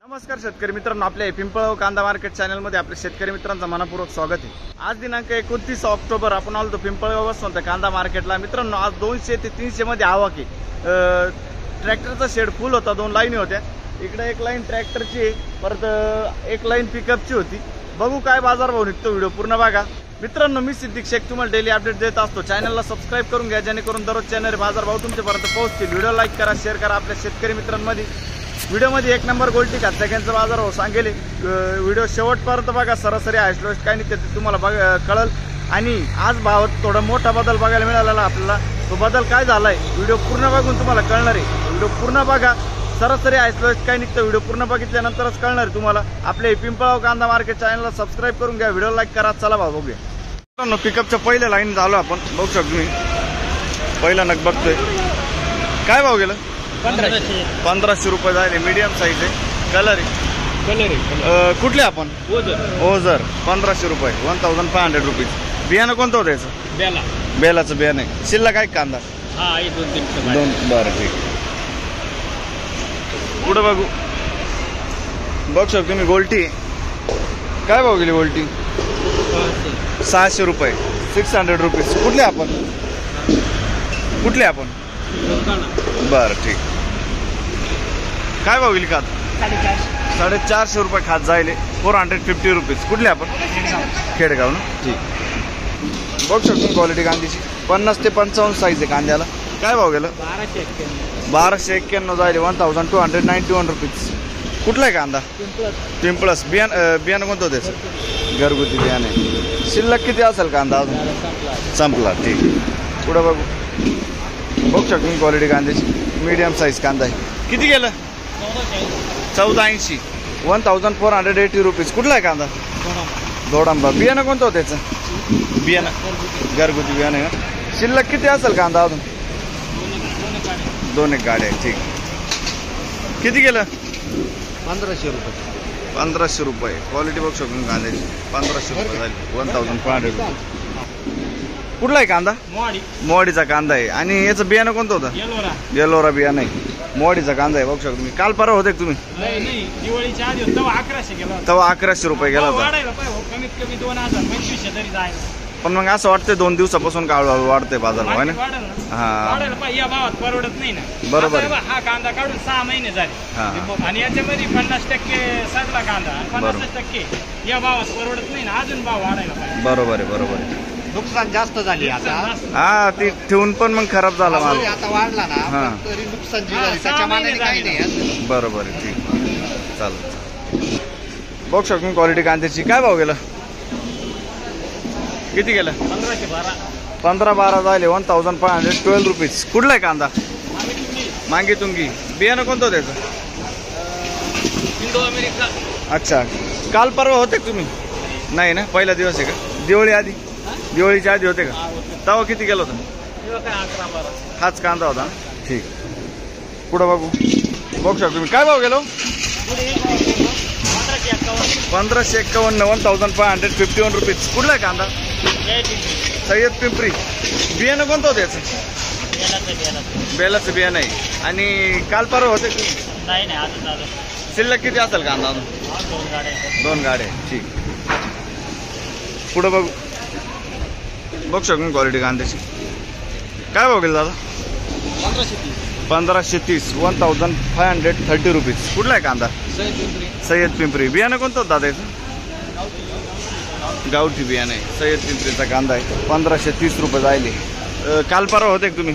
नमस्कार शेतकरी मित्रांनो, आपल्या पिंपळगाव कांदा मार्केट चॅनल मध्ये आपल्या शेतकरी मित्रांचं मनपूर्वक स्वागत आहे। आज दिनांक 29 ऑक्टोबर आपण आलो पिंपळगाव वसंत कांदा मार्केटला। मित्रांनो, आज 200 ते 300 मध्ये आवक आहे। ट्रॅक्टरचा शेड फुल होता, 2 लाईनी होत्या। इकडे एक लाईन ट्रॅक्टरची, परत एक लाईन पिकअपची होती। बघू काय बाजारभाव निघतो, व्हिडिओ पूर्ण बघा। मित्रांनो, मी सिद्दीक शेख तुम्हाला डेली अपडेट देत असतो। चॅनलला सबस्क्राइब करून घ्या, जेणेकरून दररोज चॅनल बाजारभाव तुमच्यापर्यंत पोहोचतील। व्हिडिओ लाईक करा, शेअर करा आपल्या शेतकरी मित्रांमध्ये। व्हिडिओ मध्ये एक नंबर गोल्टी खात्याचा बाजारभाव सांगेल। व्हिडिओ शेवटपर्यंत बघा, सरासरी हायस्ट लोएस्ट काय निघते ते तुम्हाला कळल। आणि आज भावात थोडा मोठा बदल बघायला मिळाला आपल्याला। तो बदल काय झालाय व्हिडिओ पूर्ण बघून तुम्हाला कळणार आहे। व्हिडिओ पूर्ण बघा, सरासरी हायस्ट लोएस्ट काय निघतं व्हिडिओ पूर्ण बघितल्यानंतरच कळणार आहे तुम्हाला। आपल्या पिंपळगाव कांदा मार्केट चॅनलला सबस्क्राइब करून घ्या, व्हिडिओ लाईक करा। चला भाऊ बघूया। मित्रांनो, पिकअपच्या पहिल्या लाईन झालो आपण, बघू शकतो मी पहिला नग बघतोय। काय भाव गेलं? 1500 रुपये झाले। मीडियम साईज आहे, कलर आहे। कुठले आपण? ओझर 1500 रुपये, 1500 रुपीज। बियाणं कोणतं होतं याचं? बेलाचं बियाणं आहे। शिल्लक काय कांदा? दोन। बरं, ठीक। पुढे बघू शकतो मी गोल्टी। काय भाव गेली गोल्टी? 600 रुपये, 600 रुपीज। कुठले आपण? बरं, ठीक। काय भाव गेली खात? 450 रुपये खात जायले, 450 रुपीज। कुठले आपण? खेडगाव ना, ठीक। बघू शकतो क्वालिटी कांद्याची, 50 ते 55 साईज आहे कांद्याला। काय भाव गेलं? 1291 जायले, 1291 रुपीज। कुठला आहे कांदा? पिंपळस। बियाणं कोणतं होतं त्याचं? घरगुती बियाणं आहे। शिल्लक किती असेल कांदा अजून? संपला, ठीक। पुढे बघू शकतो क्वालिटी कांद्याची, मीडियम साईज कांदा आहे। किती गेलं? 1480, 1480 रुपीज। कुठला आहे कांदा? दोडांबा। बियाणं कोणतं होतं त्याचं? बियाणं घरगुती बियाणं आहे ना। शिल्लक किती असेल कांदा अजून? 2 गाड्या, ठीक। किती गेलं? 1500 रुपये। 1500 रुपये क्वालिटी बघू शकतो कांद्याची, 1500 रुपये झाली, 1500 रुपये। कुठला आहे कांदा? मोवाडीचा कांदा आहे। आणि याचं बियाणं कोणतं होतं? येलोरा बियाणं आहे, मोवाडीचा कांदा आहे। बघू शकतो तुम्ही। काल परवा होते तुम्ही? दिवाळीच्या आधी तेव्हा 1100 गेला, तेव्हा 1100 रुपये गेला होता। कमीत कमी 2000-2500 तरी जाईल। पण मग असं वाटतंय 2 दिवसापासून का हळूहळू वाढतंय बाजार भाव ना? हा, या भावात परवडत नाही ना। बरोबर। हा कांदा काढून 6 महिने झाले आणि याच्यामध्ये 50% सडला कांदा, 50% या भावात परवडत नाही ना। अजून भाव वाढायला पाहिजे। बरोबर आहे, बरोबर आहे। नुकसान जास्त झाली आता। हा, ती ठेवून पण मग खराब झाला माल, आता वाढला ना, तरी नुकसान झाली त्याच्या मानाने काही नाही। बरोबर आहे, ठीक। चालेल। बघू शकतो क्वालिटी कांद्याची। काय भाव गेला? किती गेलं? 1512 झाले, 1512 रुपीज। कुठला आहे कांदा? मांगी तुंगी। बियाणं कोणतं होतं त्याचं? Indo America. अच्छा, काल परवा होते तुम्ही? नाही ना, पहिला दिवस आहे का? दिवाळी आधी? दिवाळीच्या आधी होते का? तेव्हा किती गेलं होतं? 11-12 हाच कांदा होता, ठीक। पुढं बघू शकतो तुम्ही। काय भाव गेलो? 1551, 1551 रुपीज। कुठला आहे कांदा? सय्यद पिंपरी। बियाणं कोणतं होतं याचं? बेलाचं बियाणं आहे। आणि काल परवा होते तुम्ही? शिल्लक किती असेल कांदा अजून? 2 गाड्या, ठीक। पुढं बघू शकतो क्वालिटी कांद्याची। काय भाव गेलं दादा? 1530, 1530 रुपीज। कुठला आहे कांदा? सय्यद पिंपरी। बियाणं कोणतं होतं दादा याचं? गावठी बियाणं आहे, सय्यद पिंपरीचा कांदा आहे। 1530 रुपये जायले। काल परवा होते तुम्ही?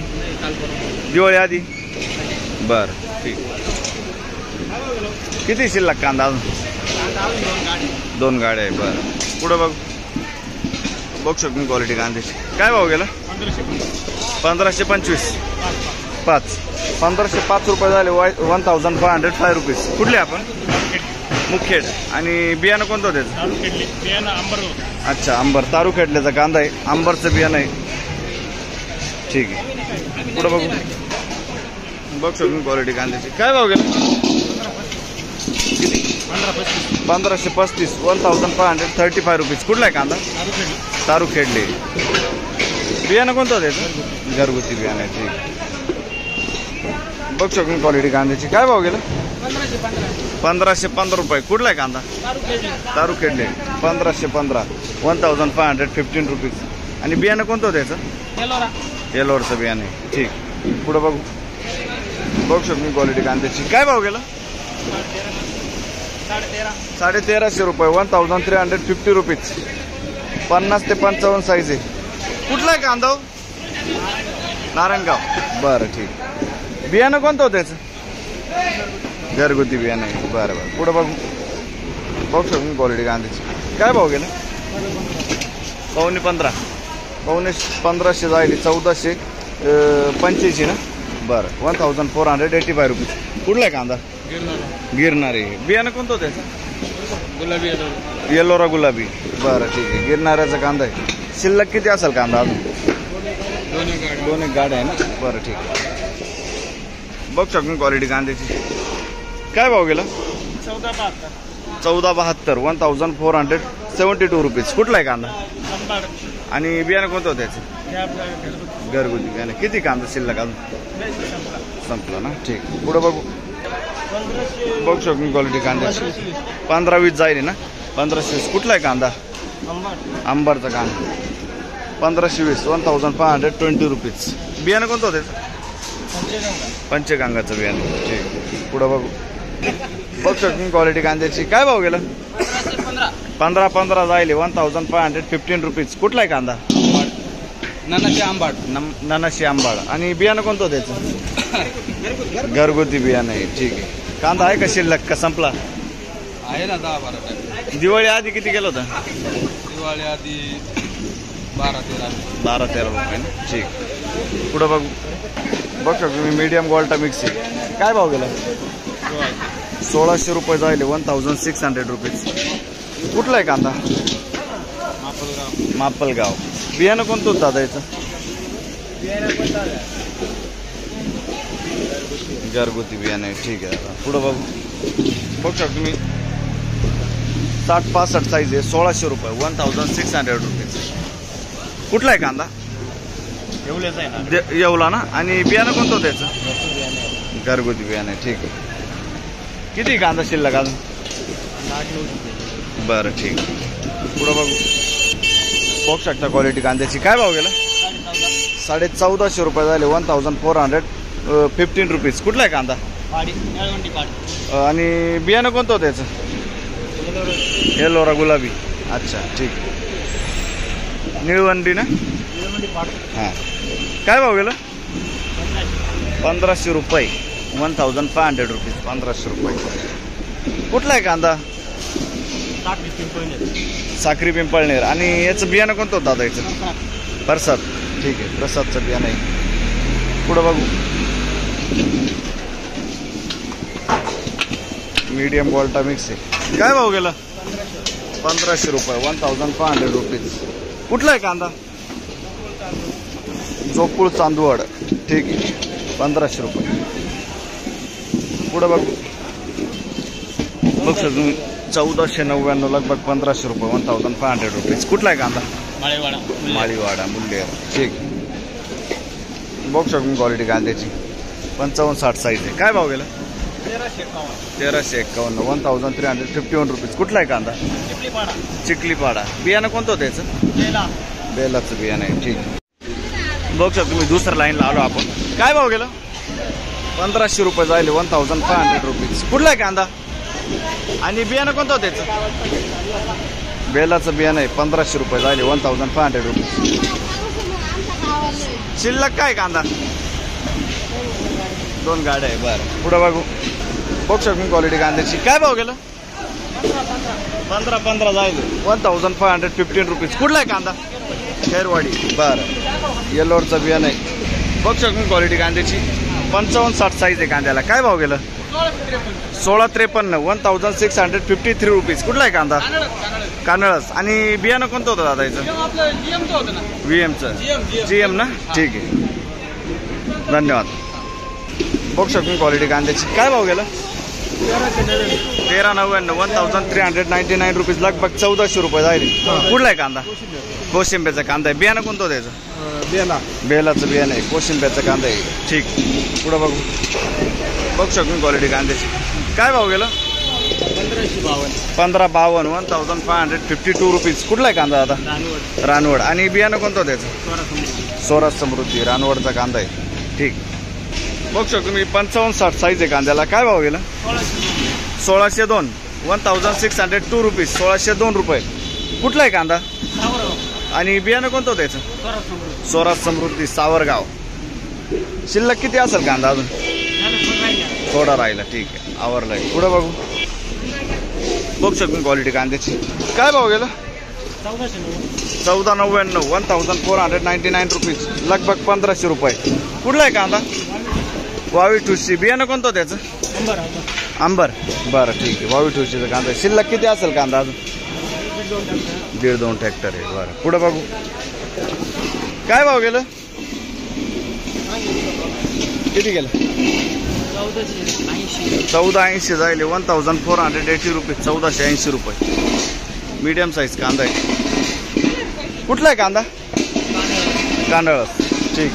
दिवाळी आधी? बरं, ठीक। किती शिल्लक कांदा अजून? 2 गाड्या आहे, बरं। पुढं बघू शकतो क्वालिटी कांद्याची। काय भाव गेला? 1525, 5, 1505 रुपये झाले, 1505 रुपीज। कुठले आपण? मुखेड। आणि बियाणं कोणतं होतं त्याचं? अच्छा, अंबर तारुखेडल्याचा कांदा आहे, अंबरचं बियाणं आहे, ठीक आहे। पुढं बघू शकतो क्वालिटी कांद्याची। काय भाव गेला? किती? 1535, 1535 रुपीज। कुठला आहे कांदा? तारुखेडले। बियाणं कोणतं होतं त्याचं? घरगुती बियाणं आहे, ठीक। बघ शकून क्वालिटी कांद्याची काय भाव गेला 1515 रुपये. कुठला आहे कांदा तारुखेडले 1515 1515 रुपीज. आणि बियाणं कोणतं होतं याचं येलोरचं बियाणं आहे. ठीक पुढं बघू बघ शकून क्वालिटी कांद्याची काय भाव गेला 1350 रुपये 1350 रुपीज. 50 ते 55 साईज आहे. कुठला आहे कांदा नारायणगाव बरं ठीक. बियाणं कोणतं होतं याचं घरगुती बियाणं आहे. बरं बरं पुढं बघू बघू शकून क्वालिटी कांद्याची काय भाव गेला 15 1500 जाईल 1485 ना. बरं 1485 रुपीज. कुठला आहे कांदा गिरणारे. बियाणं कोणतं होतं त्याचं गुलाबी येलोरा गुलाबी. बरं ठीक आहे गिरणाऱ्याचा कांदा आहे. शिल्लक किती असेल कांदा अजून दोन एक गाड्या आहे ना. बरं ठीक आहे बघ शकून क्वालिटी कांद्याची काय भाव गेला 1472 1472 रुपीज. कुठला आहे कांदा आणि बियाणं कोणतं होतं त्याचं घरगुती बियाणं. किती कांदा शिल्लक अजून संपला ना. ठीक पुढं बघू बघू शकून क्वालिटी कांद्याची 15-20 जाईल ना 1520. कुठला आहे कांदा अंबारचा कांदा 1520 1520 रुपीज. बियाणं कोणतं होतं पंचगंगाचं बियाणं. ठीक पुढं बघू बघ शकून क्वालिटी कांद्याची काय भाव गेला 15 जाईल 1515 रुपीज. कुठला आहे कांदा ननाशी आंबाड. आणि बियाणं कोणतं होतं त्याचं घरगुती बियाणं आहे. ठीक आहे कांदा आहे का शिल्लक का संपला आहे ना 10-12 दिवाळी आधी किती गेलं होतं दिवाळी आधी 12-13 रुपये ना. ठीक पुढं बघू बघ शकतो मी मीडियम गोल्टा मिक्सी काय भाव गेला 1600 रुपये जाईल 1600 रुपीज. कुठला आहे कांदा मापलगाव. बियाणं कोणतं होतं दादा याचं घरगुती बियाणं आहे. ठीक आहे दादा पुढं बघू बघ शकतो मी 60-65 साईज आहे 1600 रुपये 1600 रुपीज. कुठला आहे कांदा येवला ना. आणि बियाणं कोणतं होतं याचं घरगुती बियाणं आहे. ठीक आहे किती कांदा शिल्लक अजून बरं ठीक पुढं बघू बघू शकता क्वालिटी कांद्याची काय भाव गेला 1450 रुपये झाले 1415 रुपीज. कुठला आहे कांदा आणि बियाणं कोणतं होतं याचं येलोरा गुलाबी. अच्छा ठीक निळवंडी ना हां काय भाव गेला 1500 रुपये 1500 रुपीज 1500 रुपये. कुठला आहे कांदा साखरी पिंपळनेर. आणि याचं बियाणं कोणतं होतं दादा याचं प्रसाद. ठीक आहे प्रसादचं बियाणं आहे. पुढं बघू मीडियम गोल्टा मिक्स आहे काय भाव गेला 1500 रुपये 1500 रुपीज. कुठला आहे कांदा जोपूळ चांदवड. ठीक आहे 1500 रुपये. पुढं बघू बघ तुम्ही 1499 लगभग 1500 रुपये 1500 रुपीज. कुठला आहे कांदा माळीवाडा मुंडेर. ठीक बघ शकून क्वालिटी कांद्याची 55-60 साईज आहे. काय भाव गेला 1351 1351 रुपीज. कुठला आहे कांदा चिखलीपाडा. बियाणं कोणतं होतं याचं बेलाचं बियाणं आहे. ठीक बघ शकतो तुम्ही दुसऱ्या लाईनला आलो आपण. काय भाव गेला 1500 रुपये जाईल 1500 रुपीज. कुठला आहे कांदा आणि बियाणं कोणतं होतं त्याचं बेलाचं बियाणं आहे 1500 रुपये जाईल 1500 रुपीज. शिल्लक काय कांदा 2 गाड्या आहे. बरं पुढं बघू बघ शकून क्वालिटी कांद्याची काय भाव गेला 15 जाईल 1515 रुपीज. कुठला आहे कांदा खेरवाडी. बरं येलोरचं बियाणं आहे. बघ शकून क्वालिटी कांद्याची 55-60 साईज आहे कांद्याला. काय भाव गेला 1653 1653 रुपीज. कुठला आहे कांदा कानळस. आणि बियाणं कोणतं होतं दादा याचं VMचं GM ना. ठीक आहे धन्यवाद. बघ शकून क्वालिटी कांद्याची काय भाव गेला 1399 1399 रुपीज लगभग 1400 रुपये जाईल. कुठला आहे कांदा? कोशिंब्याचा कांदा आहे. बियाणं कोणतं त्याचं? बेलाचं बियाणं आहे. कोशिंब्याचा कांदा आहे. ठीक. पुढं बघू शकतो क्वालिटी कांद्याची. काय भाव गेलं? 1552 1552 रुपीज. कुठला आहे कांदा आता? रानवड. आणि बियाणं कोणतं त्याचं? स्वराज समृद्धी रानवडचा कांदा आहे. ठीक. बघू शकतो मी 55-60 साईज आहे कांद्याला. काय भाव गेला? 1602 1602 रुपीज. 1602 रुपये. कुठला आहे कांदा? आणि बियाणं कोणतं त्याचं? स्वराज समृद्धी सावरगाव. शिल्लक किती असेल कांदा अजून? थोडा राहिला. ठीक आहे, आवरलाय. पुढं बघू शकतो क्वालिटी कांद्याची. काय भाव गेला? 1499 1499 रुपीज. लगभग 1500 रुपये. कुठला आहे कांदा? वावी ठुशी. बियाणं कोणतं त्याचं? अंबर. बरं ठीक आहे. वावी ठुशीचा कांदा. शिल्लक किती असेल कांदा अजून? 1.5-2 ट्रॅक्टर आहे. बरं पुढं बघू. काय भाव गेलं? किती गेलं? 1480 जाईल. 1480 रुपये. 1480 रुपये. मीडियम साईज कांदा आहे. कुठला आहे कांदा? कांदळस. ठीक.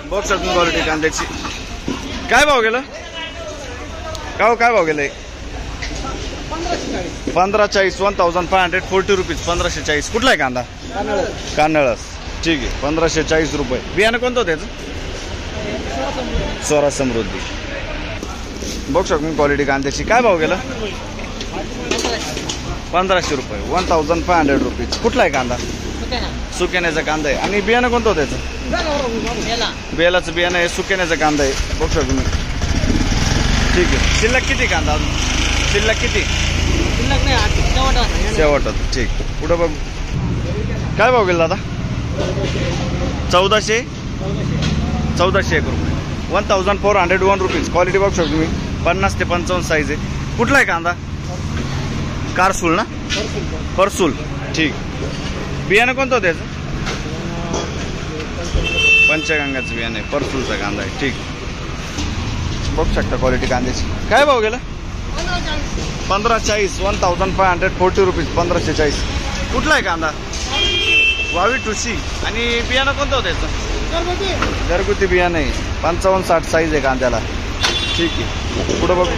बघ शकतो क्वालिटी कांद्याची. काय भाव गेलं? काय भाव गेलं? 1540 1540 रुपीज. 1540. कुठला आहे कांदा? कांदळस. ठीक आहे. 1540 रुपये. बियाणं कोणतं त्याचं? स्वराज समृद्धी. बघू शकतो क्वालिटी कांद्याची. काय भाव गेला? 1500 रुपये. 1500 रुपीज. कुठला आहे कांदा? सुकेण्याचा कांदा आहे. आणि बियाणं कोणतं त्याचं? बेलाचं बियाणं आहे. सुकेण्याचा कांदा आहे. बघू शकतो मी. ठीक आहे. शिल्लक किती कांदा अजून? शिल्लक किती? शेवटच. ठीक. पुढं बघू. काय भाव गेला दादा? 1401 रुपये. 1401 रुपीज. क्वालिटी बघू शकतो मी. 50 ते 55 साईज आहे. कुठला आहे कांदा? कारसूल ना? परसूल. ठीक. बियाणं कोणतं त्याचं? पंचगंगाचं बियाणं आहे. परसूलचा कांदा आहे. ठीक. बघू शकता क्वालिटी कांद्याची. काय भाव गेला? 1540 1540 रुपीज. 1540. कुठला आहे कांदा? वावी ठुशी. आणि बियाणं कोणतं त्याचं? घरगुती बियाणं आहे. 55-60 साईज आहे कांद्याला. ठीक आहे. पुढं बघू.